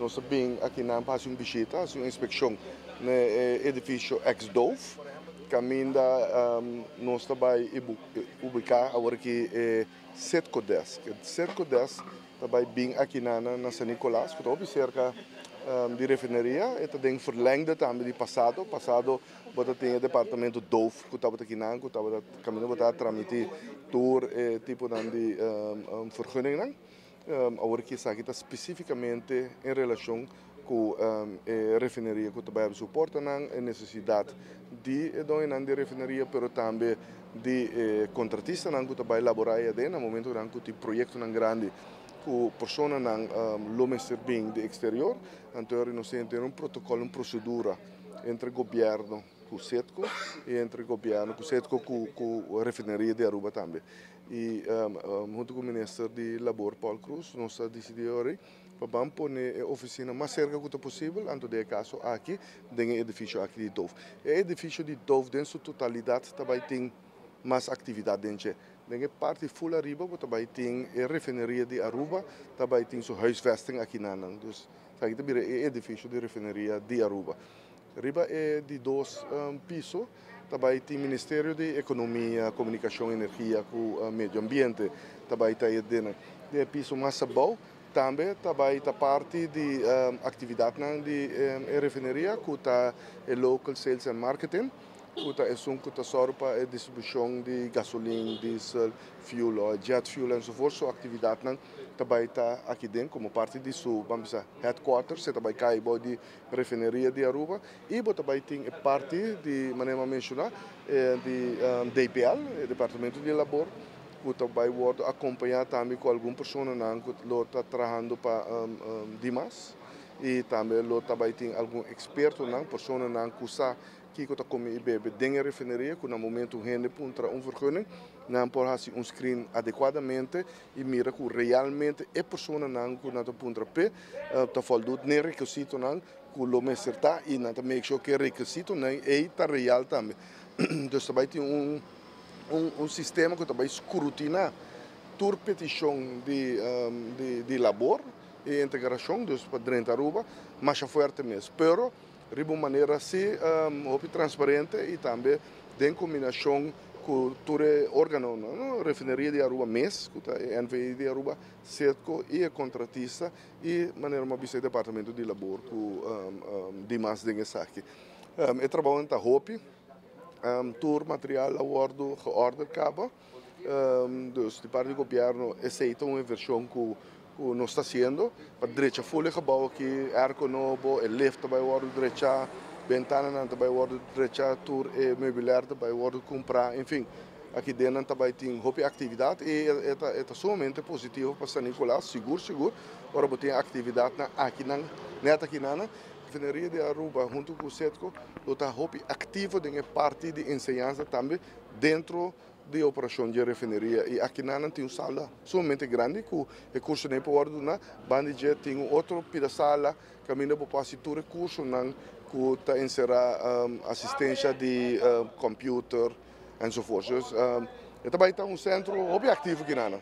nós também aqui na faz uma visita, uma inspeção no edifício ex-Dove. Caminda nós também ubicar agora que é Setco 10. Setco 10 também bem aqui na São Nicolás, que está cerca de refinaria, e também verlengde também de passado. Passado, você tem o departamento Dove, que estava aqui na, que estava caminhando para tramitar tour tipo de vergunning. Agora que está especificamente em relação com a refinaria que também suporta a necessidade de refinaria, mas também de contratista que também elaborar no momento que o projeto grande com pessoas não bem de exterior, então nós temos protocolo, procedura entre o governo com o SETCO e entre o governo com o SETCO com a refinaria de Aruba também. E junto com o ministro de Labor, Paul Cruz, nós decidimos para pôr a oficina mais cerca que possível, antes de caso aqui, no edifício aqui de Dove. O edifício de Dove, em sua totalidade, também tem mais atividade dentro. Na parte full arriba, também tem a refinaria de Aruba, também tem sua huisvesting aqui na Nang. Dus, aqui também é o edifício de refinaria de Aruba. Arriba é de 2 pisos, também tem o Ministério de Economia, Comunicação e Energia, com o Meio Ambiente, também está aí dentro. É piso mais abaixo, também está parte de atividade de refinaria, que está o Local Sales and Marketing, que está só para a distribuição de gasolina, diesel, fuel, jet fuel e so forth. Sua atividade também está aqui dentro, como parte de sua headquarters, você também cai de refinaria de Aruba, e também tem parte de, maneira mencionar, de DPL, Departamento de Labor, que também vai acompanhar também com algumas pessoas que estão trabalhando para Dimas, e também tem algum experto, pessoas que sabem que está comendo e bebe dentro da refinaria, que no momento gente punta vergunning, não pode fazer screen adequadamente e mira que realmente é pessoa que não punta pé, está falando nem requisito que o homem acertar e não make sure que requisito não é real também. Então também tem um sistema que também escrutina toda petição de labor e integração para dentro da Aruba, mais forte mesmo. Pero de uma maneira assim, transparente e também em combinação com todo o órgão, refinaria de Aruba MES, a NVI de Aruba, SETCO e a contratista e maneira uma visita departamento de labor com demais dinheiro aqui. Eu trabalho na HOPI, todo material a bordo georderd acaba, dus de parte do governo aceita uma versão que não está sendo, para a direita folha gebouw aqui, arco novo, o lift também o direita, ventana também o direita, tour e meubilair também o comprar, enfim, aqui dentro também tem roupa atividade e é sumamente positivo para São Nicolás, seguro, agora tem atividade aqui na refinaria de Aruba, junto com o SETCO, está roupa ativa em parte de ensinança também dentro de operação de refinaria e aqui na tem uma sala somente grande com recursos nem para ordenar, bandije tem outro pedaço sala caminho para passar todo recurso que está inserar assistência de computer e so forth. Também está um centro objetivo aqui na.